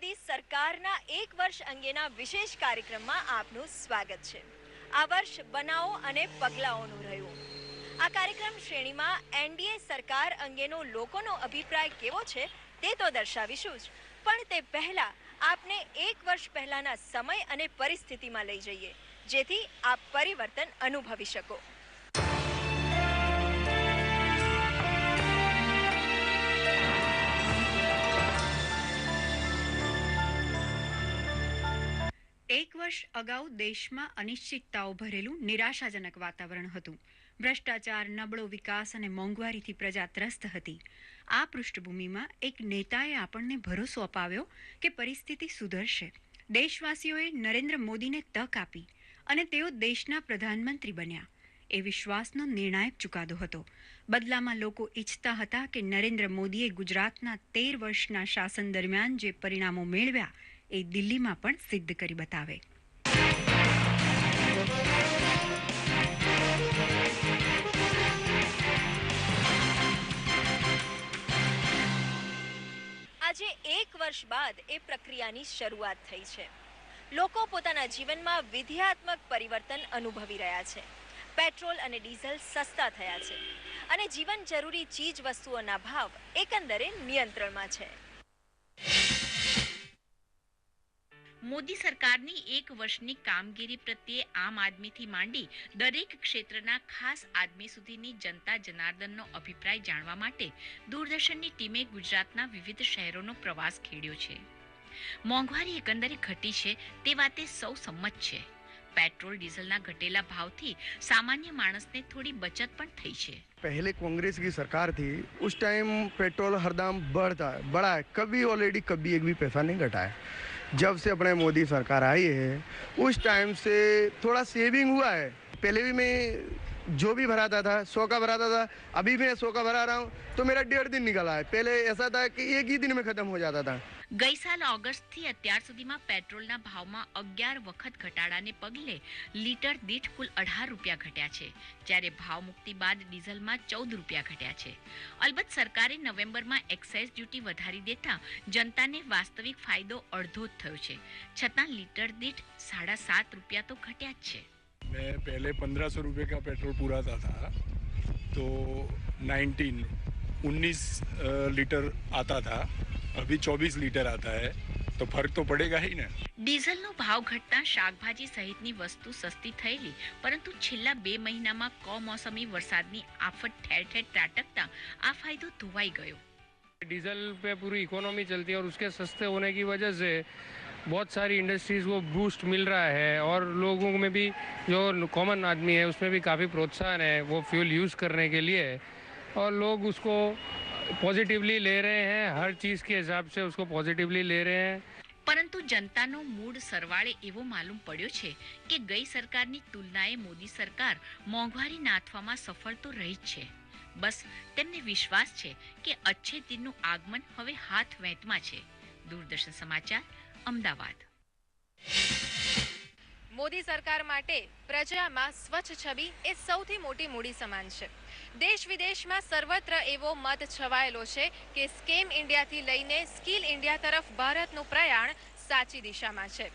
મોદી સરકારના 1 વર્ષ અંગેના વિશેષ કાર્યક્રમમાં આપનું સ્વાગત છે. આ વર્ષ બનાવો અને પગલાઓનું રહ્યું. આ કાર્યક્રમ શ્રેણીમાં એનડીએ સરકાર અંગેનો લોકોનો અભિપ્રાય કેવો છે તે તો દર્શાવીશું જ, પણ તે પહેલા આપને 1 વર્ષ પહેલાના સમય અને પરિસ્થિતિમાં લઈ જઈએ, જેથી આપ પરિવર્તન અનુભવી શકો. એક વર્ષ અગાઉ દેશમાં અનિશ્ચિતતાઓ ભરેલું નિરાશાજનક વાતાવરણ હતું. ભ્રષ્ટાચાર, નબળો વિકાસ અને મોંઘવારીથી પ્રજા ત્રસ્ત હતી. આ પૃષ્ઠભૂમિમાં એક નેતાએ આપણને ભરોસો અપાવ્યો કે પરિસ્થિતિ સુધરશે. દેશવાસીઓએ નરેન્દ્ર મોદીને તક આપી અને તેઓ દેશના પ્રધાનમંત્રી બન્યા. એ વિશ્વાસનો નિર્ણાયક ચુકાદો હતો. બદલામાં લોકો ઈચ્છતા હતા કે નરેન્દ્ર મોદીએ ગુજરાતના 13 વર્ષના શાસન દરમિયાન જે પરિણામો મેળવ્યા એ દિલ્હીમાં પણ સિદ્ધ કરી બતાવે. આજે 1 વર્ષ બાદ એ પ્રક્રિયાની શરૂઆત થઈ છે. લોકો પોતાના જીવનમાં વિધેયાત્મક પરિવર્તન અનુભવી રહ્યા છે. પેટ્રોલ અને ડીઝલ સસ્તા થયા છે અને જીવન જરૂરી ચીજ વસ્તુઓના ભાવ એકંદરે નિયંત્રણમાં છે. મોદી સરકારની 1 વર્ષની કામગીરી પ્રત્યે આમ આદમીથી માંડી દરેક ક્ષેત્રના ખાસ આદમી સુધીની જનતા જનાર્દનનો અભિપ્રાય જાણવા માટે દૂરદર્શનની ટીમે ગુજરાતના વિવિધ શહેરોનો પ્રવાસ ખેડ્યો છે. મોંઘવારી એકંદરે ઘટી છે તે વાતે સૌ સંમત છે. પેટ્રોલ ડીઝલના ઘટેલા ભાવથી સામાન્ય માણસને થોડી બચત પણ થઈ છે. पहले कांग्रेस की सरकार थी, उस टाइम पेट्रोल हर दाम बढ़ा है, कभी ऑलरेडी कभी एक भी पैसा नहीं घटा है. जब से अपने मोदी सरकार आई है उस टाइम से थोड़ा सेविंग हुआ है. पहले भी मैं जो भी भराता था 100 का भराता था, अभी मैं 100 का भरा रहा हूँ तो मेरा 1.5 दिन निकला है. पहले ऐसा था कि एक ही दिन में खत्म हो जाता था. ગઈ સાલ ઓગસ્ટથી અત્યાર સુધીમાં પેટ્રોલના ભાવમાં 11 વખત ઘટાડાને પગલે લીટર દીઠ કુલ 18 રૂપિયા ઘટ્યા છે, જ્યારે ભાવ મુક્તિ બાદ ડીઝલમાં 14 રૂપિયા ઘટ્યા છે. અલબત્ત સરકારે નવેમ્બરમાં એક્સાઇઝ ડ્યુટી વધારી દેતા જનતાને વાસ્તવિક ફાયદો અડધો જ થયો છે, છતાં લીટર દીઠ 7.5 રૂપિયા તો ઘટ્યા જ છે. मैं पहले 1500 रुपये का पेट्रोल पुराता था तो 19 लीटर आता था, अभी 24 लीटर आता है, तो फर्क तो पड़ेगा ही ना. ડીઝલનો ભાવ ઘટતા શાકભાજી સહિતની વસ્તુ સસ્તી થયેલી, પરંતુ છેલ્લા 2 મહિનામાં કમોસમી વરસાદની આફત ઠેર ઠેર ત્રાટકતા આ ફાયદો ધોવાઈ ગયો. डीजल पे पूरी इकोनॉमी चलती है और उसके सस्ते होने की वजह से बहुत सारी इंडस्ट्रीज़ को बूस्ट मिल रहा है और लोगों में भी जो कॉमन आदमी है उसमें भी काफ़ी प्रोत्साहन है वो फ्यूल यूज़ करने के लिए, और लोग उसको पॉजिटिवली ले रहे हैं, हर चीज़ के हिसाब से उसको पॉजिटिवली ले रहे हैं. પરંતુ જનતાનો મૂડ સરવાળે એવો માલુમ પડ્યો છે કે ગઈ સરકારની તુલનાએ મોદી સરકાર મોંઘવારી નાથવામાં સફળ તો રહી જ છે. બસ તેમને વિશ્વાસ છે કે અચ્છે દિનનું આગમન હવે હાથ વેંતમાં છે. દૂરદર્શન સમાચાર, અમદાવાદ. મોદી સરકાર માટે પ્રજામાં સ્વચ્છ છબી એ સૌથી મોટી મૂડી સમાન છે. દેશ વિદેશમાં સર્વત્ર એવો મત છવાયેલો છે કે સ્કેમ ઇન્ડિયાથી લઈને સ્કિલ ઇન્ડિયા તરફ ભારતનું પ્રયાણ સાચી દિશામાં છે.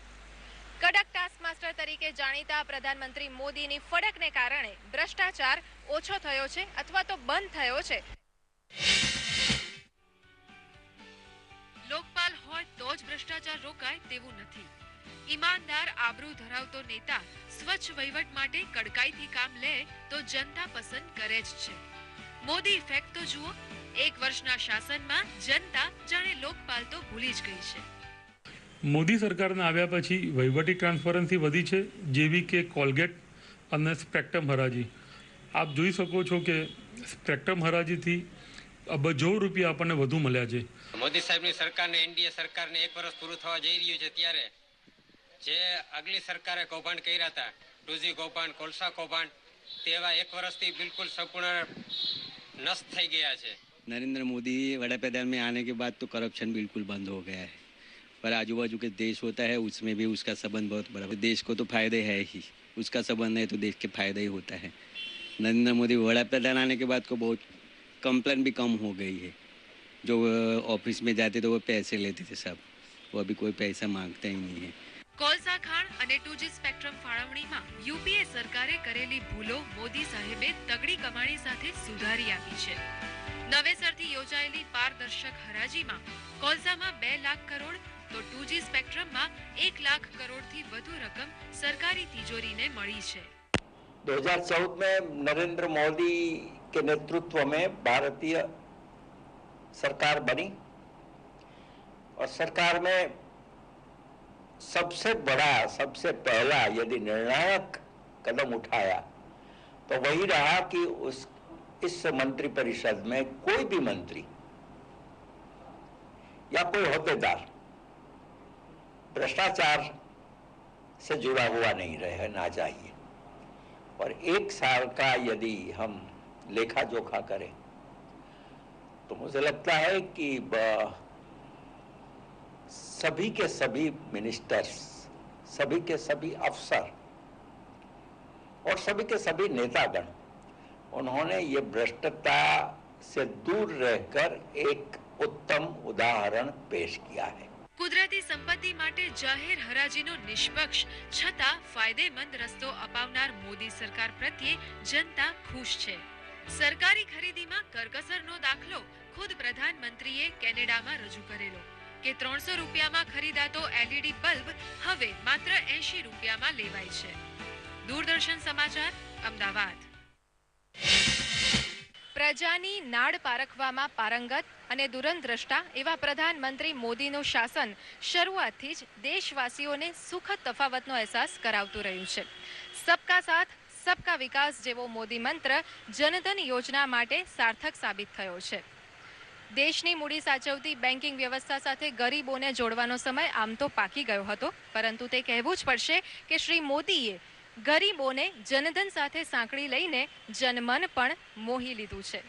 કડક ટાસ્ક માસ્ટર તરીકે જાણીતા પ્રધાનમંત્રી મોદીની ફડકને કારણે ભ્રષ્ટાચાર ઓછો થયો છે અથવા તો બંધ થયો છે. લોકપાલ હોય તો જ ભ્રષ્ટાચાર રોકાય તેવું નથી. ઈમાનદાર, આબરૂ ધરાવતો નેતા સ્વચ્છ વહીવટ માટે કડકાઈથી કામ લે તો જનતા પસંદ કરે જ છે. મોદી ઇફેક્ટ તો જુઓ. 1 વર્ષના શાસનમાં જનતા જાણે લોકપાલ તો ભૂલી જ ગઈ છે. મોદી સરકારના આવ્યા પછી વહીવટી ટ્રાન્સપરન્સી વધી છે, જેવી કે કોલગેટ અને સ્પેક્ટ્રમ હરાજી. આપ જોઈ શકો છો કે સ્પેક્ટ્રમ હરાજીથી અબજો રૂપિયા આપણને વધુ મળ્યા છે. મોદી સાહેબની સરકારને, એનડીએ સરકારને 1 વર્ષ પૂરું થવા જઈ રહ્યું છે ત્યારે જે આગલી સરકારે કૌભાંડ કર્યા હતા, 2G કૌભાંડ, કોલસા કૌભાંડ, તેવા 1 વર્ષથી બિલકુલ સંપૂર્ણ નષ્ટ થઈ ગયા છે. नरेंद्र मोदी वड़ा प्रधान में आने के बाद तो करप्शन बिल्कुल बंद हो गया है, पर आजू बाजू के देश होता है उसमें भी उसका संबंध बहुत बड़ा है. देश को तो फायदे है ही, उसका संबंध है तो देश के फायदा ही होता है. नरेंद्र मोदी वड़ा प्रधान आने के बाद को बहुत कंप्लेन भी कम हो गई है. जो ऑफिस में जाते थे वो पैसे लेते थे सब, वो अभी कोई पैसा मांगता ही नहीं है। કોલસા ખાણ અને 2G સ્પેક્ટ્રમ ફાળવણીમાં યુપીએ સરકારે કરેલી ભૂલો મોદી સાહેબે તગડી કમાણી સાથે સુધારી આપી છે. નવેસરથી યોજાયેલી પારદર્શક હરાજીમાં કોલસામાં 2 લાખ કરોડ તો 2G સ્પેક્ટ્રમમાં 1 લાખ કરોડથી વધુ રકમ સરકારી તિજોરીને મળી છે. 2014 में नरेंद्र मोदी के नेतृत्व में भारतीय सरकार बनी और सरकार में सबसे बड़ा, सबसे पहला यदि निर्णायक कदम उठाया तो वही रहा कि इस मंत्री परिषद में कोई भी मंत्री या कोई होद्देदार भ्रष्टाचार से जुड़ा हुआ नहीं रहना चाहिए। और 1 साल का यदि हम लेखा जोखा करें तो मुझे लगता है कि सभी के सभी मिनिस्टर्स, सभी के सभी अफसर और सभी के सभी नेतागण, उन्होंने ये भ्रष्टता से दूर रहकर एक उत्तम उदाहरण पेश किया है. કુદરતી સંપત્તિ માટે જાહેર હરાજીનો નિષ્પક્ષ છતાં ફાયદેમંદ રસ્તો અપાવનાર મોદી સરકાર પ્રત્યે જનતા ખુશ છે. સરકારી ખરીદીમાં કરકસરનો દાખલો ખુદ પ્રધાનમંત્રીએ કેનેડામાં રજૂ કરેલો કે 300 રૂપિયામાં ખરીદાતો એલઈડી બલ્બ હવે માત્ર 80 રૂપિયામાં લેવાય છે. દૂરદર્શન સમાચાર, અમદાવાદ. પ્રજાની નાડ પારખવામાં પારંગત અને દૂરંદ્રષ્ટા એવા પ્રધાનમંત્રી મોદીનું શાસન શરૂઆતથી જ દેશવાસીઓને સુખદ તફાવતનો અહેસાસ કરાવતું રહ્યું છે. સબકા સાથ સબકા વિકાસ જેવો મોદી મંત્ર જનધન યોજના માટે સાર્થક સાબિત થયો છે. દેશની મૂડી સાચવતી બેન્કિંગ વ્યવસ્થા સાથે ગરીબોને જોડવાનો સમય આમ તો પાકી ગયો હતો, પરંતુ તે કહેવું જ પડશે કે શ્રી મોદીએ ગરીબોને જનધન સાથે સાંકળી લઈને જનમન પણ મોહી લીધું છે.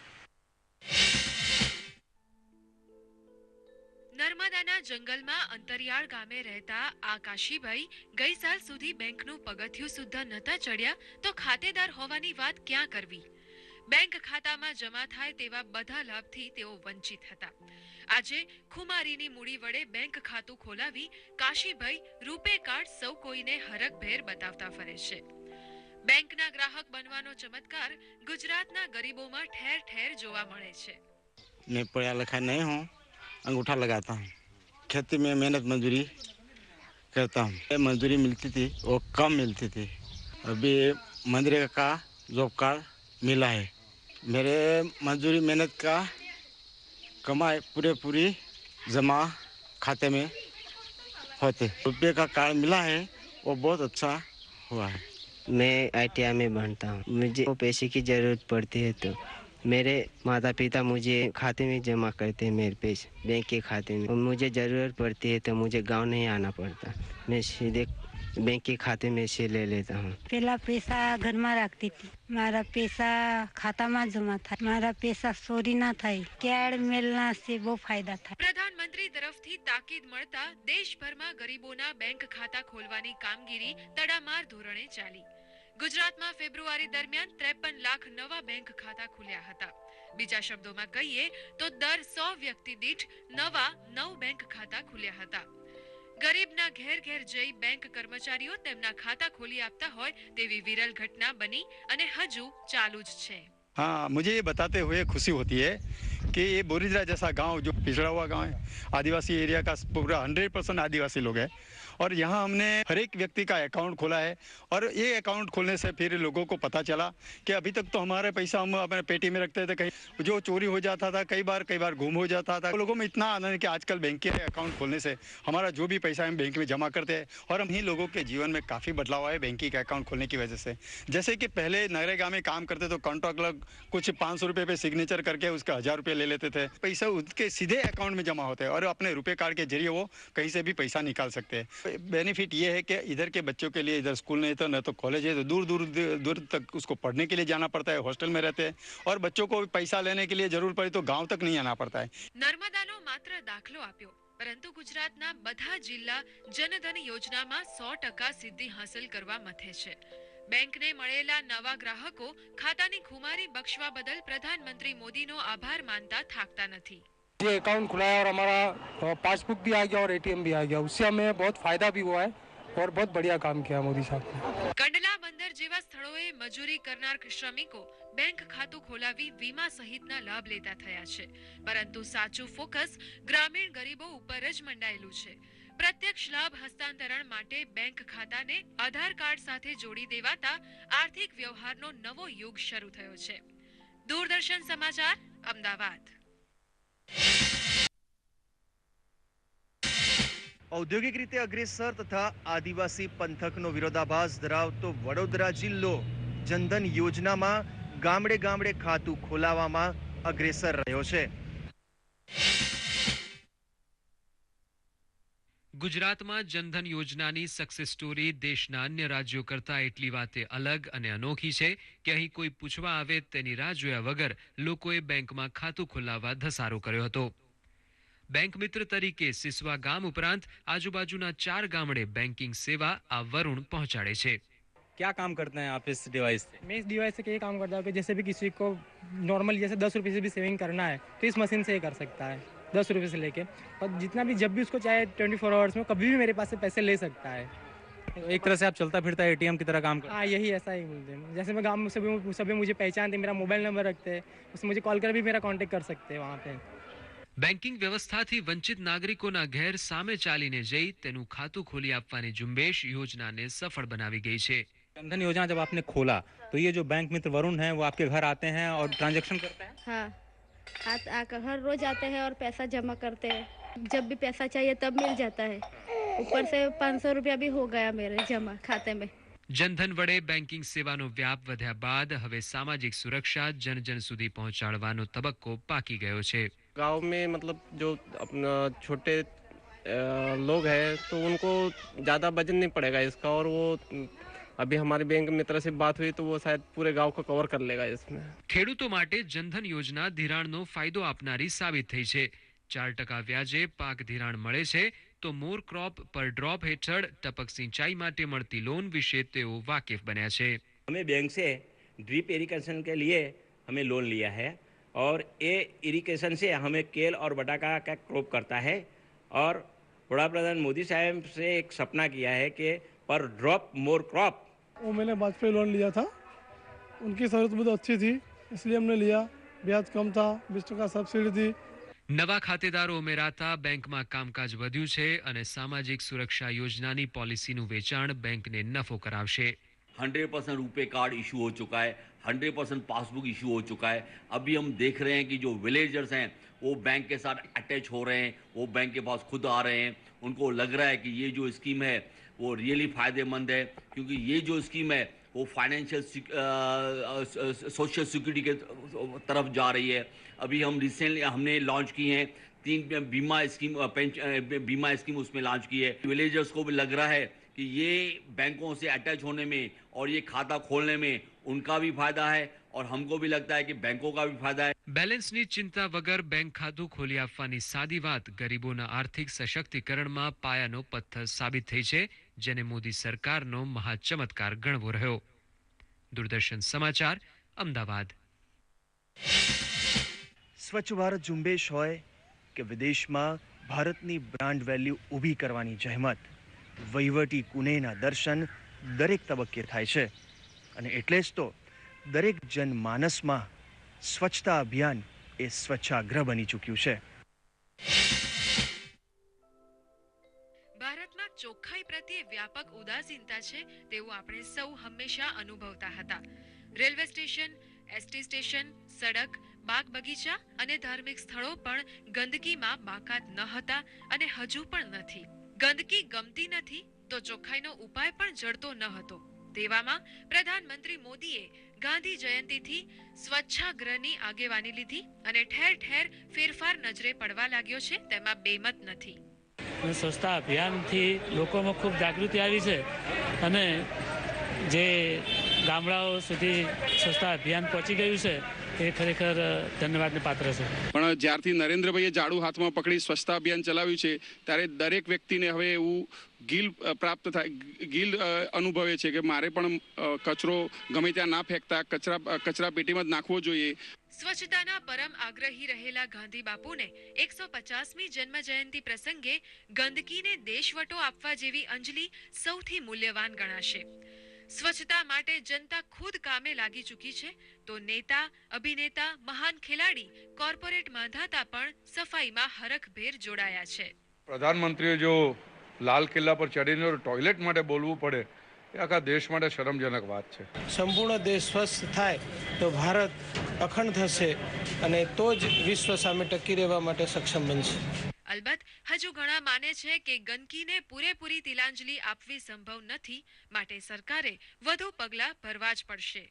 નર્મદાના જંગલમાં અંતરિયાળ ગામે રહેતા આ કાશીભાઈ ગઈ સાલ સુધી બેંકનું પગથિયું સુદ્ધા નહોતા ચડ્યા તો ખાતેદાર હોવાની વાત ક્યાં કરવી. બેંક ખાતામાં જમા થાય તેવા બધા લાભથી તેઓ વંચિત હતા. આજે ખુમારીની મૂડી વડે બેંક ખાતું ખોલાવી કાશીભાઈ રૂપે કાર્ડ સૌ કોઈને હરખભેર બતાવતા ફરે છે. બેંકના ગ્રાહક બનવાનો ચમત્કાર ગુજરાતના ગરીબોમાં ઠેર ઠેર જોવા મળે છે. मैं पढ़ा लिखा नहीं हूँ, अंगूठा लगाता हूँ, खेती में मेहनत मजदूरी करता हूँ. मजदूरी मिलती थी वो कम मिलती थी. अभी मनरेगा का जॉब कार्ड मिला है. मेरे मजदूरी मेहनत का कमाई पूरी जमा खाते में होते. रुपये का कार्ड मिला है वो बहुत अच्छा हुआ है. मैं ITI में बनता हूँ. मुझे पैसे की ज़रूरत पड़ती है तो मेरे माता पिता मुझे खाते में जमा करते हैं, मेरे पैसे बैंक के खाते में. और मुझे ज़रूरत पड़ती है तो मुझे गांव नहीं आना पड़ता, मैं सीधे बैंक के खाते में से ले लेता हूँ. पहला पैसा घर में रखती थी, मारा पैसा खाता में जमा था, मारा पैसा चोरी ना થાય. કાર્ડ મેળના से बहुत फायदा था. પ્રધાનમંત્રી તરફથી તાકીદ મળતા દેશભરમાં ગરીબોના બેંક ખાતા ખોલવાની કામગીરી તડામાર ધોરણે ચાલી. ગુજરાતમાં ફેબ્રુઆરી દરમિયાન 53 લાખ નવા બેંક ખાતા ખુલ્યા હતા. બીજા શબ્દોમાં કહીએ તો દર 100 વ્યક્તિ દીઠ નવા 9 બેંક ખાતા ખુલ્યા હતા. ગરીબના ઘેર ઘેર જઈ બેંક કર્મચારીઓ તેમના ખાતા ખોલી આપતા હોય તેવી વિરલ ઘટના બની અને હજુ ચાલુ જ છે. हाँ, मुझे ये बताते हुए खुशी होती है कि ये बोरीद्रा जैसा गांव जो पिछड़ा हुआ गांव है, आदिवासी एरिया का पूरा 100% आदिवासी लोग हैं और यहाँ हमने हर एक व्यक्ति का अकाउंट खोला है. और ये अकाउंट खोलने से फिर लोगों को पता चला कि अभी तक तो हमारे पैसा हम अपने पेटी में रखते थे, कहीं जो चोरी हो जाता था, कई बार गुम हो जाता था. लोगों में इतना आनंद है कि आजकल बैंक के अकाउंट खोलने से हमारा जो भी पैसा हम बैंक में जमा करते हैं और हम ही लोगों के जीवन में काफ़ी बदलाव आया बैंकिंग अकाउंट खोलने की वजह से. जैसे कि पहले नरेगा में काम करते तो कॉन्ट्रैक्ट लोग कुछ 500 रुपये पे सिग्नेचर करके उसका 1000 रुपये ले लेते थे. पैसा उसके सीधे अकाउंट में जमा होते हैं और अपने रुपये कार्ड के जरिए वो कहीं से भी पैसा निकाल सकते हैं. बेनिफिट ये है कि इधर के बच्चों के लिए इधर स्कूल नहीं तो न तो कॉलेज है, तो दूर तक उसको पढ़ने के लिए जाना पड़ता है, हॉस्टल में रहते हैं. और बच्चों को पैसा लेने के लिए जरूर पड़े तो गांव तक नहीं आना पड़ता है. નર્મદાનો માત્ર દાખલો આપ્યો, પરંતુ ગુજરાતના બધા જિલ્લા જનધન યોજનામાં 100% સિદ્ધિ હાંસલ કરવા મથે છે. બેંકને મળેલા નવા ગ્રાહકો ખાતાની ખુમારી બક્ષવા બદલ પ્રધાનમંત્રી મોદીનો આભાર માનતા થાકતા નથી. ये अकाउंट खुलाया और हमारा पासबुक भी आ गया और एटीएम भी आ गया, उससे हमें बहुत फायदा भी हुआ है और बहुत बढ़िया काम किया मोदी साहब ने। કંડલા બંદર જેવા સ્થળોએ મજૂરી કરનાર શ્રમિકો બેંક ખાતું ખોલાવી વીમા સહિતના લાભ લેતા થયા છે, પરંતુ સાચું ફોકસ ગ્રામીણ ગરીબો ઉપર જ મંડાયેલું છે. પ્રત્યક્ષ લાભ હસ્તાંતરણ માટે બેંક ખાતાને આધાર કાર્ડ સાથે જોડી દેવાતા આર્થિક વ્યવહારનો નવો યુગ શરૂ થયો છે. દૂરદર્શન સમાચાર, અમદાવાદ. ઔદ્યોગિક રીતે અગ્રેસર તથા આદિવાસી પંથકનો વિરોધાભાસ ધરાવતો વડોદરા જિલ્લો જનધન યોજનામાં ગામડે ગામડે ખાતું ખોલાવવામાં અગ્રેસર રહ્યો છે. ગુજરાતમાં જનધન યોજનાની સક્સેસ સ્ટોરી દેશના અન્ય રાજ્યો કરતાં એટલી વાતે અલગ અને અનોખી છે કે અહીં કોઈ પૂછવા આવે તેની રાહ જોયા વગર લોકોએ બેંકમાં ખાતું ખોલાવવા ધસારો કર્યો હતો. બેંક મિત્ર તરીકે સિસવા ગામ ઉપરાંત આજુબાજુના 4 ગામડે બેંકિંગ સેવા આ વરુણ પહોંચાડે છે. क्या काम करते हैं आप इस डिवाइस से? मैं इस डिवाइस से ये काम करता हूँ कि जैसे भी किसी को नॉर्मली जैसे 10 रुपये से भी सेविंग करना है तो इस मशीन से ही कर सकता है, 10 रुपये से लेके, और जितना भी जब भी उसको चाहे 24 आवर्स में कभी भी मेरे पास से पैसे ले सकता है. एक तरह से आप चलता फिरता एटीएम की तरह काम करते हैं? हाँ, यही ऐसा ही बोलते हैं. जैसे मैं गाँव में सभी मुझे पहचानते, मेरा मोबाइल नंबर रखते हैं, उससे मुझे कॉल कर भी मेरा कॉन्टेक्ट कर सकते हैं वहाँ पे. બેન્કિંગ વ્યવસ્થાથી વંચિત નાગરિકોના ઘેર સામે ચાલીને જઈ તેનું ખાતું ખોલી આપવાની ઝુંબેશ યોજનાને સફળ બનાવી ગઈ છે. जनधन योजना जब आपने खोला तो ये जो बैंक मित्र वरुण है वो आपके घर आते हैं और ट्रांजैक्शन करते हैं? हाँ, आकर हर रोज आते हैं और पैसा जमा करते हैं. जब भी पैसा चाहिए तब मिल जाता है. ऊपर से 500 रुपया भी हो गया मेरे जमा खाते में. જનધન વડે બેન્કિંગ સેવાનો વ્યાપ વધ્યા બાદ હવે સામાજિક સુરક્ષા જન જન સુધી પહોંચાડવાનો તબક્કો પાકી ગયો છે. गांव में मतलब जो अपना छोटे लोग हैं तो उनको ज़्यादा वजन नहीं पड़ेगा इसका, और वो अभी हमारे बैंक मित्र से बात हुई तो वो शायद पूरे गांव को कवर कर लेगा इसमें. ખેડૂતો માટે જનધન યોજના ધિરાણનો ફાયદો આપનારી સાબિત થઈ છે. 4% વ્યાજે પાક ધિરાણ મળે છે તો મોર ક્રોપ પર ડ્રોપ હેઠળ ટપક સિંચાઈ માટે મળતી લોન વિશે તેઓ વાકેફ બન્યા છે. हमें बैंक से ड्रिप इरिगेशन के लिए हमें लोन लिया है और ये इरिगेशन से हमें केल और बटाका का क्रॉप करता है, और वड़ा प्रधान मोदी साहब से एक सपना किया है कि पर ड्रॉप मोर क्रॉप. वो मैंने वाजपेयी लोन लिया था, उनकी सहूलियत बहुत अच्छी थी इसलिए हमने लिया. ब्याज कम था, 20% सब्सिडी थी. નવા ખાતેદારો ઉમેરાતા બેંકમાં કામકાજ વધ્યું છે અને સામાજિક સુરક્ષા યોજનાની પોલિસીનું વેચાણ બેંકને નફો કરાવશે. 100% रुपए कार्ड इशू हो चुका है, 100% पासबुक इशू हो चुका है. अभी हम देख रहे हैं कि जो विलेजर्स हैं वो बैंक के साथ अटैच हो रहे हैं, वो बैंक के पास खुद आ रहे हैं. उनको लग रहा है कि ये जो स्कीम है वो रियली फ़ायदेमंद है, क्योंकि ये जो स्कीम है वो फाइनेंशियल सोशल सिक्योरिटी के तरफ जा रही है. अभी हम रिसेंटली हमने लॉन्च की हैं 3 बीमा स्कीम उसमें लॉन्च की है. विलेजर्स को भी लग रहा है कि ये बैंकों से अटैच होने में और ये खाता खोलने में उनका भी फायदा है और हमको भी लगता है कि बैंकों का भी फायदा है. બેલેન્સની ચિંતા વગર બેંક ખાતું ખોલી આપવાની સાદી વાત ગરીબોના આર્થિક સશક્તિકરણમાં પાયાનો પથ્થર સાબિત થઈ છે, જેને મોદી સરકારનો મહાચમત્કાર ગણવો રહ્યો. દૂરદર્શન સમાચાર, અમદાવાદ. સ્વચ્છ ભારત ઝુંબેશ હોય કે વિદેશમાં ભારતની બ્રાન્ડ વેલ્યુ ઊભી કરવાની જહેમત, વહીવટી કુનેના દર્શન દરેક તબક્કે થાય છે. અને એટલે જ તો દરેક જનમાનસમાં સ્વચ્છતા અભિયાન એ સ્વચ્છાગ્રહ બની ચૂક્યું છે. ભારતમાં ચોખ્ખાઈ પ્રત્યે વ્યાપક ઉદાસીનતા છે તેવું આપણે સૌ હંમેશા અનુભવતા હતા. રેલવે સ્ટેશન, એસટી સ્ટેશન, સડક, બાગ બગીચા અને ધાર્મિક સ્થળો પણ ગંદકીમાં બાકાત ન હતા અને હજુ પણ નથી. ગંદકી ગમતી નથી તો ચોખ્ખાઈનો ઉપાય પણ જડતો ન હતો. તેવામાં પ્રધાનમંત્રી મોદીએ ગાંધી જયંતિથી સ્વચ્છાગ્રહની આગેવાની લીધી અને ઠેર ઠેર ફેરફાર નજરે પડવા लाग्यो છે, તેમાં બેમત નથી. સ્વચ્છતા અભિયાનથી લોકોમાં ખૂબ જાગૃતિ આવી છે અને જે ગામડાઓ સુધી સ્વચ્છતા અભિયાન પહોંચી ગયું છે એ ખરેખર ધન્યવાદને પાત્ર છે. પણ જ્યારથી નરેન્દ્રભાઈએ ઝાડુ હાથમાં પકડી સ્વચ્છતા અભિયાન ચલાવ્યું છે ત્યારે દરેક વ્યક્તિને હવે એવું ગીલ પ્રાપ્ત થાય, ગીલ અનુભવે છે કે મારે પણ કચરો ગમે ત્યાં ના ફેંકતા કચરા પેટીમાં જ નાખવો જોઈએ. સ્વચ્છતાના પરમ આગ્રહી રહેલા ગાંધી બાપુને 150મી જન્મ જયંતિ પ્રસંગે ગંદકીને દેશવટો આપવા જેવી અંજલિ સૌથી મૂલ્યવાન ગણાશે. સ્વચ્છતા માટે જનતા ખુદ કામે લાગી ચૂકી છે તો નેતા, અભિનેતા, મહાન ખેલાડી, કોર્પોરેટ માંધાતા પણ સફાઈમાં હરખભેર જોડાયા છે. પ્રધાનમંત્રીએ જો લાલ કિલ્લા પર ચડીને ટોયલેટ માટે બોલવું પડે એ આખા દેશ માટે શરમજનક વાત છે. સંપૂર્ણ દેશ સ્વસ્થ થાય તો ભારત અખંડ થશે અને તો જ વિશ્વ સામે ટકી રહેવા માટે સક્ષમ બનશે. અલબત્ત હજુ ઘણા માને છે કે ગંદકીને પૂરેપૂરી તિલાંજલિ આપવી સંભવ નથી, માટે સરકારે વધુ પગલાં ભરવા જ પડશે.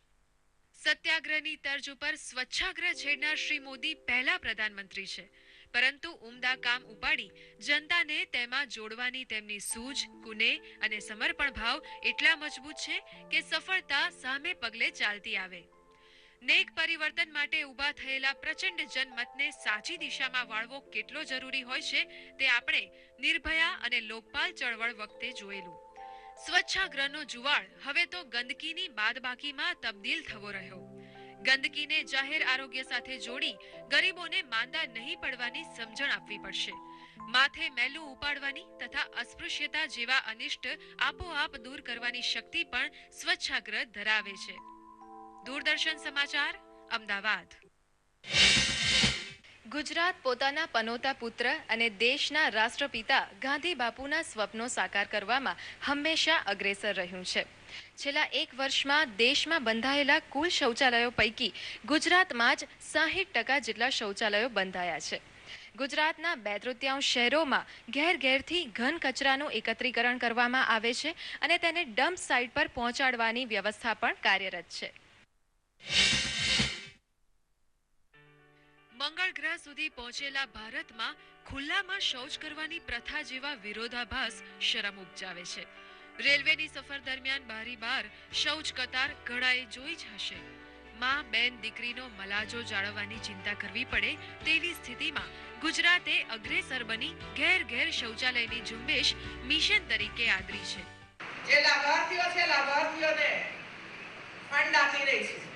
સત્યાગ્રહની તર્જ ઉપર સ્વચ્છાગ્રહ છેડનાર શ્રી મોદી પહેલા પ્રધાનમંત્રી છે, પરંતુ ઉમદા કામ ઉપાડી જનતાને તેમાં જોડવાની તેમની સૂઝ, કુને અને સમર્પણ ભાવ એટલા મજબૂત છે કે સફળતા સામે પગલે ચાલતી આવે. નેક પરિવર્તન માટે ઊભા થયેલા પ્રચંડ જનમતને સાચી દિશામાં વાળવો કેટલો જરૂરી હોય છે તે આપણે નિર્ભયા અને લોકપાલ ચળવળ વખતે જોયેલું. સ્વચ્છાગ્રહનો જુવાળ હવે તો ગંદકીની બાદબાકીમાં તબદીલ થવો રહ્યો. ગંદકીને જાહેર આરોગ્ય સાથે જોડી ગરીબોને માંદા નહીં પડવાની સમજણ આપવી પડશે. માથે મેલું ઉપાડવાની તથા અસ્પૃશ્યતા જેવા અનિષ્ટ આપોઆપ દૂર કરવાની શક્તિ પણ સ્વચ્છાગ્રહ ધરાવે છે. દૂરદર્શન સમાચાર, અમદાવાદ. ગુજરાત પોતાના પનોતા પુત્ર અને દેશના રાષ્ટ્રપિતા ગાંધી બાપુના સ્વપ્નો સાકાર કરવામાં હંમેશા અગ્રેસર રહ્યું છે. છેલ્લા 1 વર્ષમાં દેશમાં બંધાયેલા કુલ શૌચાલયો પૈકી ગુજરાતમાં જ 60% જેટલા શૌચાલયો બંધાયા છે. ગુજરાતના 2/3 શહેરોમાં ઘેર ઘેરથી ઘન કચરાનું એકત્રીકરણ કરવામાં આવે છે અને તેને ડમ્પ સાઇટ પર પહોંચાડવાની વ્યવસ્થા પણ કાર્યરત છે. મંગળ ગ્રહ સુધી પહોંચેલા ભારતમાં ખુલ્લામાં શૌચ કરવાની પ્રથા જેવા વિરોધાભાસ શરમ ઉપજાવે છે. રેલવેની સફર દરમિયાન બારી બાર શૌચ કતાર ઘણાએ જોઈ જ હશે. માં, બેન, દીકરીનો મલાજો જાળવવાની ચિંતા કરવી પડે તેવી સ્થિતિમાં ગુજરાતે અગ્રેસર બની ઘેર ઘેર શૌચાલયની ઝુંબેશ મિશન તરીકે આદરી છે. જે લાભાર્થીઓ છે લાભાર્થીઓને ફંડ આપી રહી છે.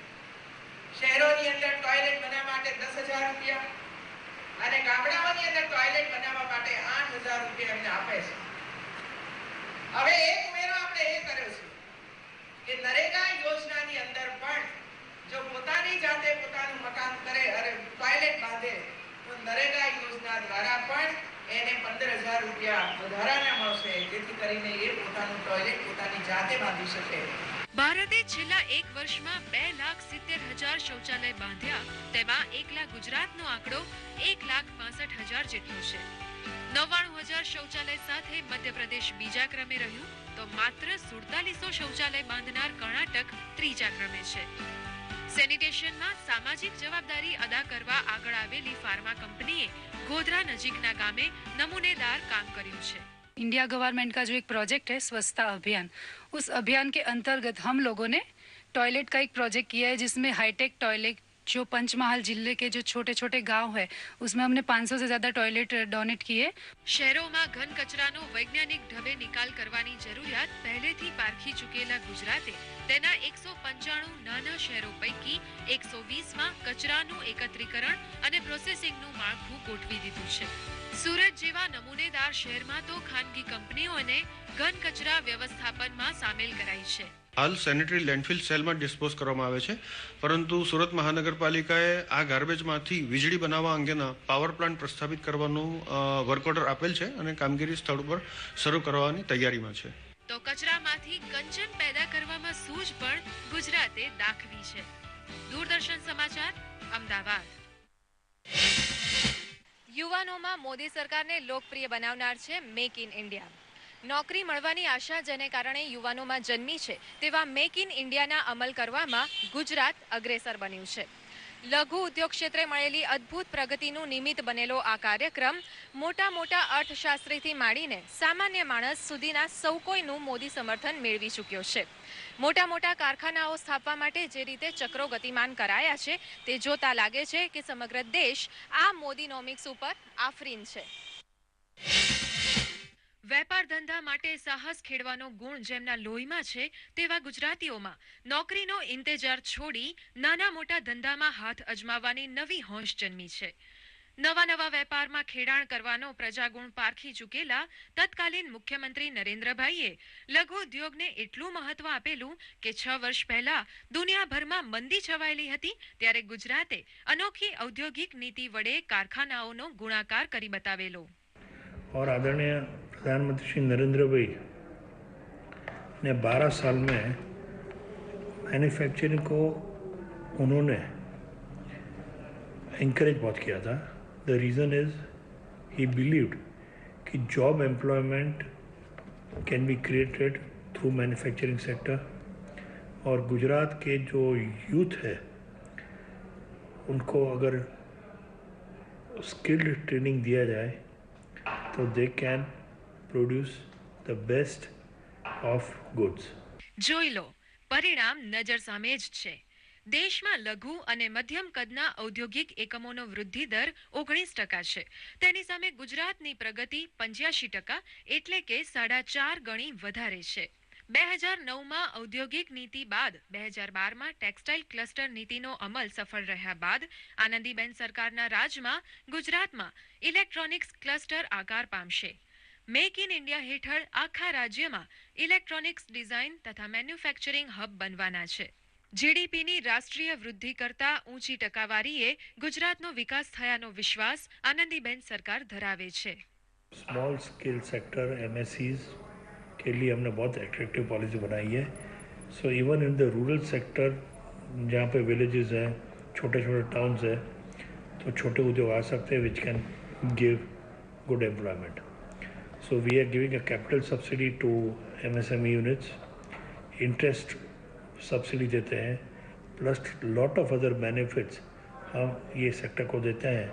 શહેરોની અંદર ટોયલેટ બનાવવા માટે 10,000 રૂપિયા અને ગામડાઓની અંદર ટોયલેટ બનાવવા માટે 8,000 રૂપિયા એમને આપે છે. હવે એક ઉમેરો આપણે એ કર્યો છે કે નરેગા યોજનાની અંદર પણ જો પોતાની જાતે પોતાનું મકાન કરે અને ટોયલેટ બાંધે તો નરેગા યોજના દ્વારા પણ એને 15,000 રૂપિયા વધારાના મળશે, જેથી કરીને એ પોતાનું ટોયલેટ પોતાની જાતે બાંધી શકે. ભારતે છેલ્લા 1 વર્ષમાં 2,70,000 શૌચાલય બાંધ્યા, તેમાં એકલા ગુજરાતનો આંકડો 1,65,000 જેટલો છે. 99,000 શૌચાલય સાથે મધ્યપ્રદેશ બીજા ક્રમે રહ્યું તો માત્ર 4700 શૌચાલય બાંધનાર કર્ણાટક ત્રીજા ક્રમે છે. સેનિટેશનમાં સામાજિક જવાબદારી અદા કરવા આગળ આવેલી ફાર્મા કંપનીએ ગોધરા નજીકના ગામે નમૂનેદાર કામ કર્યું છે. इंडिया गवर्नमेंट का जो एक प्रोजेक्ट है स्वच्छता अभियान, उस अभियान के अंतर्गत हम लोगों ने टॉयलेट का एक प्रोजेक्ट किया है जिसमें हाईटेक टॉयलेट जो पंचमहाल जिले के जो छोटे छोटे गांव है उसमें हमने 500 से ज़्यादा टॉयलेट डोनेट किए. શહેરોમાં ઘન કચરાનો વૈજ્ઞાનિક ઢબે નિકાલ કરવાની જરૂરિયાત પહેલેથી પારખી ચૂકેલા ગુજરાતે તેના 195 નાના શહેરો પૈકી 120માં કચરાનું એકત્રીકરણ અને પ્રોસેસિંગનું માળખું ગોઠવી દીધું છે. સુરત જેવા નમૂનેદાર શહેરમાં તો ખાનગી કંપનીઓને ઘન કચરા વ્યવસ્થાપનમાં સામેલ કરાઈ છે. હાલ સેનેટરી લેન્ડફિલ સેલમાં ડિસ્પોઝ કરવામાં આવે છે, પરંતુ સુરત મહાનગરપાલિકાએ આ ગાર્બેજમાંથી વીજળી બનાવવા અંગેના પાવર પ્લાન્ટ પ્રસ્થાપિત કરવાનું વર્ક ઓર્ડર આપેલ છે અને કામગીરી સ્થળ ઉપર શરૂ કરવાની તૈયારીમાં છે. તો કચરામાંથી કંચન પેદા કરવામાં સૂઝ પણ ગુજરાતે દાખવી છે. દૂરદર્શન સમાચાર, અમદાવાદ. યુવાનોમાં મોદી સરકારને લોકપ્રિય બનાવનાર છે મેક ઇન ઇન્ડિયા. નોકરી મળવાની આશા જેને કારણે યુવાનોમાં જન્મી છે તેવા મેક ઇન ઇન્ડિયાના અમલ કરવામાં ગુજરાત અગ્રેસર બન્યું છે. લઘુ ઉદ્યોગ ક્ષેત્રે મળેલી અદ્ભુત પ્રગતિનું નિમિત્ત બનેલો આ કાર્યક્રમ મોટા અર્થશાસ્ત્રીથી માંડીને સામાન્ય માણસ સુધીના સૌ કોઈનું મોદી સમર્થન મેળવી ચૂક્યો છે. મોટા કારખાનાઓ સ્થાપવા માટે જે રીતે ચક્રો ગતિમાન કરાયા છે તે જોતા લાગે છે કે સમગ્ર દેશ આ મોદીનોમિક્સ ઉપર આફરીન છે. વેપાર ધંધા માટે સાહસ ખેડવાનો ગુણ જેમના લોહીમાં છે તેવા ગુજરાતીઓમાં નોકરીનો ઇંતજાર છોડી નાના મોટા ધંધામાં હાથ અજમાવવાની નવી હોંશ જન્મી છે. નવા વેપારમાં ખેડાણ કરવાનો પ્રજાગુણ પારખી ચૂકેલા તત્કાલીન મુખ્યમંત્રી નરેન્દ્રભાઈએ લઘુ ઉદ્યોગને એટલું મહત્વ આપેલું કે 6 વર્ષ પહેલા દુનિયાભરમાં મંદી છવાયેલી હતી ત્યારે ગુજરાતે અનોખી ઔદ્યોગિક નીતિ વડે કારખાનાઓનો ગુણાકાર કરી બતાવેલો. और आदरणीय प्रधानमंत्री श्री नरेंद्र भाई ने 12 साल में मैन्युफैक्चरिंग को उन्होंने इंकरेज बहुत किया था. The reason is he believed कि job employment can be created through manufacturing sector और गुजरात के जो यूथ है उनको अगर स्किल्ड ट्रेनिंग दिया जाए तो they can produce the best of goods. જોઈ લો, પરિણામ નજર સામે જ છે. દેશમાં લઘુ અને મધ્યમ કદના ઔદ્યોગિક એકમોનો વૃદ્ધિ દર 19% છે. તેની સામે ગુજરાતની પ્રગતિ 85% એટલે કે 4.5 ગણી વધારે છે. 2009માં ઔદ્યોગિક નીતિ બાદ 2012માં ટેક્સટાઇલ ક્લસ્ટર નીતિનો અમલ સફળ રહ્યા બાદ આનંદીબેન સરકારના રાજમાં ગુજરાતમાં ઇલેક્ટ્રોનિક્સ ક્લસ્ટર આકાર પામશે. મેક ઇન ઇન્ડિયા હેઠળ આખા રાજ્યમાં ઇલેક્ટ્રોનિક્સ ડિઝાઇન તથા મેન્યુફેક્ચરિંગ હબ બનવાના છે. જીડીપીની રાષ્ટ્રીય વૃદ્ધિ કરતા ઊંચી ટકાવારીએ ગુજરાતનો વિકાસ થયાનો વિશ્વાસ આનંદીબેન સરકાર ધરાવે છે. स्मॉल स्केल सेक्टर MSCs के लिए हमने बहुत एट्रैक्टिव पॉलिसी बनाई है. So even in the rural sector जहाँ पे विलेजेस हैं, छोटे टाउन्स हैं, तो छोटे उद्योग आ सकते हैं which can give good employment. So we are giving a capital subsidy to MSME units. Interest subsidy देते हैं plus lot of other benefits हम ये सेक्टर को देते हैं.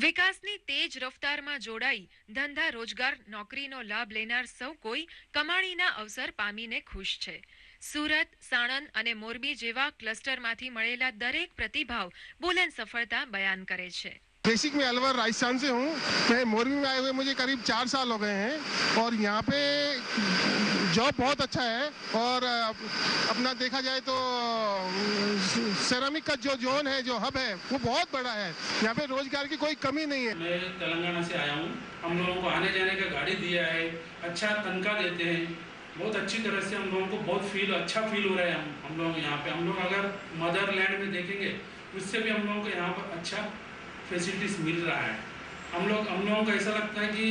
વિકાસની તેજ રફતારમાં જોડાઈ ધંધા રોજગાર નોકરીનો લાભ લેનાર સૌ કોઈ કમાણીના અવસર પામીને ખુશ છે. સુરત, સાણંદ અને મોરબી જેવા ક્લસ્ટરમાંથી મળેલા દરેક પ્રતિભાવ બુલંદ સફળતા બયાન કરે છે. बेसिक में अलवर राजस्थान से हूँ. मैं मोरबी में आए हुए मुझे करीब 4 साल हो गए हैं और यहाँ पे जॉब बहुत अच्छा है और अपना देखा जाए तो सेरामिक का जो जोन है, जो हब है, वो बहुत बड़ा है. यहाँ पे रोजगार की कोई कमी नहीं है. मैं तेलंगाना से आया हूँ. हम लोगों को आने जाने का गाड़ी दिया है, अच्छा तनख्वाह देते हैं, बहुत अच्छी तरह से हम लोगों को बहुत अच्छा फील हो रहा है. हम लोग यहाँ पे हम लोग अगर मदरलैंड में देखेंगे उससे भी हम लोगों को यहाँ पर अच्छा फैसिलिटीज मिल रहा है. हम लोगों को ऐसा लगता है कि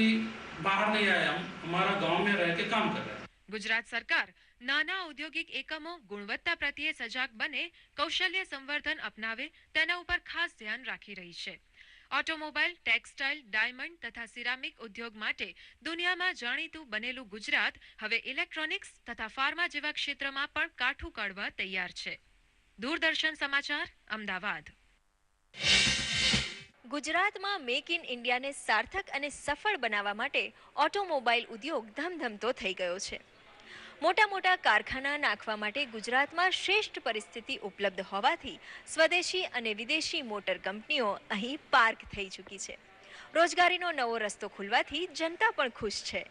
बाहर नहीं आए, हम हमारा गांव में रह के काम कर रहे हैं. ગુજરાત સરકાર નાના ઔદ્યોગિક એકમો ગુણવત્તા પ્રત્યે સજાગ બને, કૌશલ્ય સંવર્ધન અપનાવે તેના ઉપર ખાસ ધ્યાન રાખી રહી છે. ઓટોમોબાઈલ, ટેક્સટાઇલ, ડાયમંડ તથા સિરામિક ઉદ્યોગ માટે દુનિયામાં જાણીતું બનેલું ગુજરાત હવે ઇલેક્ટ્રોનિક્સ તથા ફાર્મા જેવા ક્ષેત્રમાં પણ કાઠું કાઢવા તૈયાર છે. દૂરદર્શન સમાચાર, અમદાવાદ. ગુજરાતમાં મેક ઇન ઇન્ડિયાને સાર્થક અને સફળ બનાવવા માટે ઓટોમોબાઈલ ઉદ્યોગ ધમધમતો થઈ ગયો છે. મોટા કારખાના નાખવા માટે ગુજરાતમાં શ્રેષ્ઠ પરિસ્થિતિ ઉપલબ્ધ હોવાથી સ્વદેશી અને વિદેશી મોટર કંપનીઓ અહીં પાર્ક થઈ ચૂકી છે. રોજગારીનો નવો રસ્તો ખુલવાથી જનતા પણ ખુશ છે.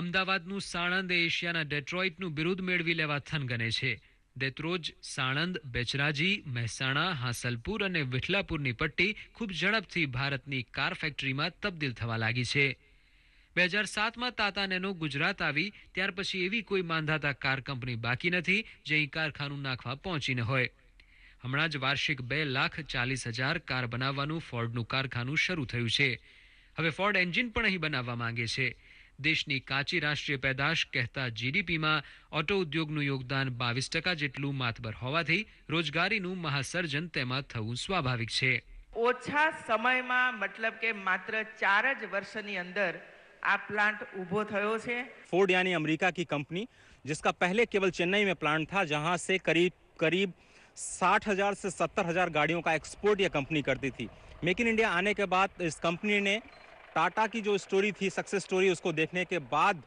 અમદાવાદનું સાણંદ એશિયાના ડેટ્રોઇટનું બિરુદ મેળવી લેવા થનગને છે. દેત્રોજ, સાણંદ, બેચરાજી, મહેસાણા, હાંસલપુર અને વિઠલાપુરની પટ્ટી ખૂબ ઝડપથી ભારતની કાર ફેક્ટરીમાં તબદીલ થવા લાગી છે. 2007માં ટાટા નેનો ગુજરાત આવી ત્યાર પછી એવી કોઈ માંધાતા કાર કંપની બાકી નથી જે અહીં કારખાનું નાખવા પહોંચી ન હોય. હમણાં જ વાર્ષિક 2,40,000 કાર બનાવવાનું ફોર્ડનું કારખાનું શરૂ થયું છે. હવે ફોર્ડ એન્જિન પણ અહીં બનાવવા માંગે છે. દેશની કાચી રાષ્ટ્રીય પેદાશ કહેતા જીડીપીમાં ઓટો ઉદ્યોગનું યોગદાન 22% જેટલું માતબર હોવાથી રોજગારીનું મહાસર્જન તેમાં થવું સ્વાભાવિક છે. ઓછા સમયમાં મતલબ કે માત્ર 4 જ વર્ષની અંદર આ પ્લાન્ટ ઊભો થયો છે. फोर्ड यानी अमेरिका की कंपनी जिसका पहले केवल चेन्नई में प्लांट था, जहां से करीब 60,000 से 70,000 गाड़ियों का एक्सपोर्ट ये कंपनी करती थी। मेक इन इंडिया आने के बाद इस कंपनी ने टाटा की जो स्टोरी थी, सक्सेस स्टोरी, उसको देखने के बाद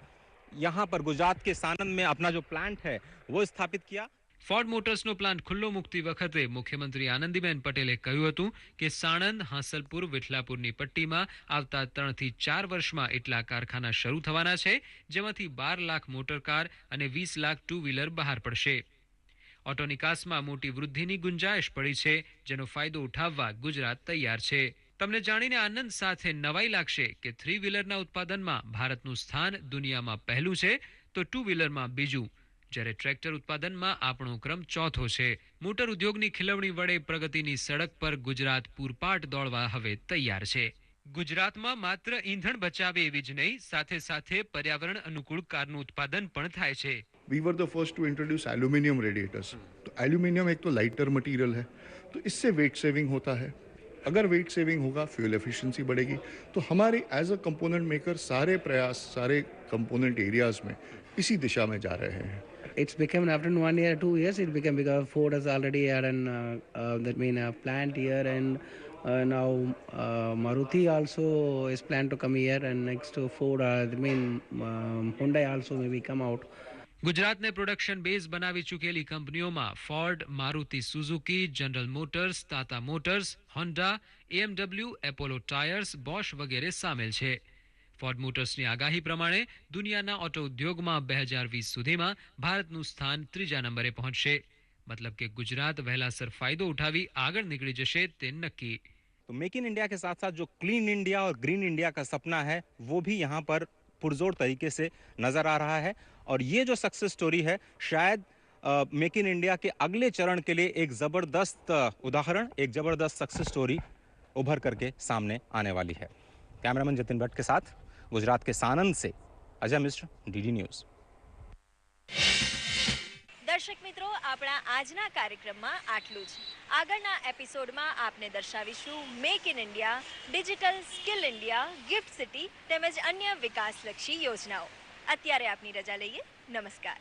यहाँ पर गुजरात के सानंद में अपना जो प्लांट है वो स्थापित किया। ફોર્ડ મોટર્સનો પ્લાન્ટ ખુલ્લો મૂકતી વખતે મુખ્યમંત્રી આનંદીબેન પટેલે કહ્યું હતું કે સાણંદ, હાંસલપુર, વિઠલાપુરની પટ્ટીમાં આવતા 3 થી 4 વર્ષમાં એટલા કારખાના શરૂ થવાના છે, જેમાંથી 12 લાખ મોટરકાર અને 20 લાખ ટુ વ્હીલર બહાર પડશે. ઓટો નિકાસમાં મોટી વૃદ્ધિની ગુંજાઈશ પડી છે, જેનો ફાયદો ઉઠાવવા ગુજરાત તૈયાર છે. તમને જાણીને આનંદ સાથે નવાઈ લાગશે કે 3 વ્હીલરના ઉત્પાદનમાં ભારતનું સ્થાન દુનિયામાં પહેલું છે, તો 2 વ્હીલરમાં બીજું, જ્યારે ટ્રેક્ટર ઉત્પાદનમાં આપણો ક્રમ ચોથો છે. મોટર ઉદ્યોગની ખીલવણી વડે પ્રગતિની સડક પર ગુજરાત પૂરપાટ દોડવા હવે તૈયાર છે. ગુજરાતમાં માત્ર ઈંધણ બચાવે એવી જ નહીં, સાથે સાથે પર્યાવરણ અનુકૂળ કારનું ઉત્પાદન પણ થાય છે. We were the first to introduce aluminium radiators. तो एल्यूमिनियम एक तो लाइटर मटेरियल है, तो इससे वेट सेविंग होता है. अगर वेट सेविंग होगा, फ्यूल एफिशिएंसी बढ़ेगी. तो हमारे एज अ कंपोनेंट मेकर सारे प्रयास सारे कंपोनेंट एरियाज में इसी दिशा में जा रहे हैं. It's become after 1 year, 2 years, it became because Ford has already had a plant here, and now Maruti also is planned to come here, and next to Ford, Hyundai also maybe come out. ગુજરાતને production base બનાવી ચૂકેલી કંપનીઓમાં Ford, Maruti Suzuki, General Motors, Tata Motors, Honda, AMW, Apollo Tyres, Bosch વગેરે સામેલ છે. Ford મોટર્સની આગાહી પ્રમાણે દુનિયાના ઓટો ઉદ્યોગમાં 2020 સુધીમાં ભારતનું સ્થાન 3જા નંબરે પહોંચશે. मतलब કે ગુજરાત વહેલાસર ફાયદો ઉઠાવી આગળ નીકળી જશે તે નક્કી. तो मेक इन इंडिया के साथ साथ जो क्लीन इंडिया और ग्रीन इंडिया का सपना है वो भी यहाँ पर पुरजोर तरीके से नजर आ रहा है, और ये जो सक्सेस स्टोरी है शायद मेक इन इंडिया के अगले चरण के लिए एक जबरदस्त उदाहरण, एक जबरदस्त सक्सेस स्टोरी उभर करके सामने आने वाली है. कैमरामैन जतिन भट्ट के साथ गुजरात के सानंद से अजय मिश्र, DD न्यूज़. દર્શક મિત્રો, આપણા આજના કાર્યક્રમમાં આટલું જ. આગળના એપિસોડમાં આપને દર્શાવીશું make in India, digital skill India, gift city તેમજ અન્ય વિકાસલક્ષી યોજનાઓ. અત્યારે આપની રજા લઈએ. નમસ્કાર.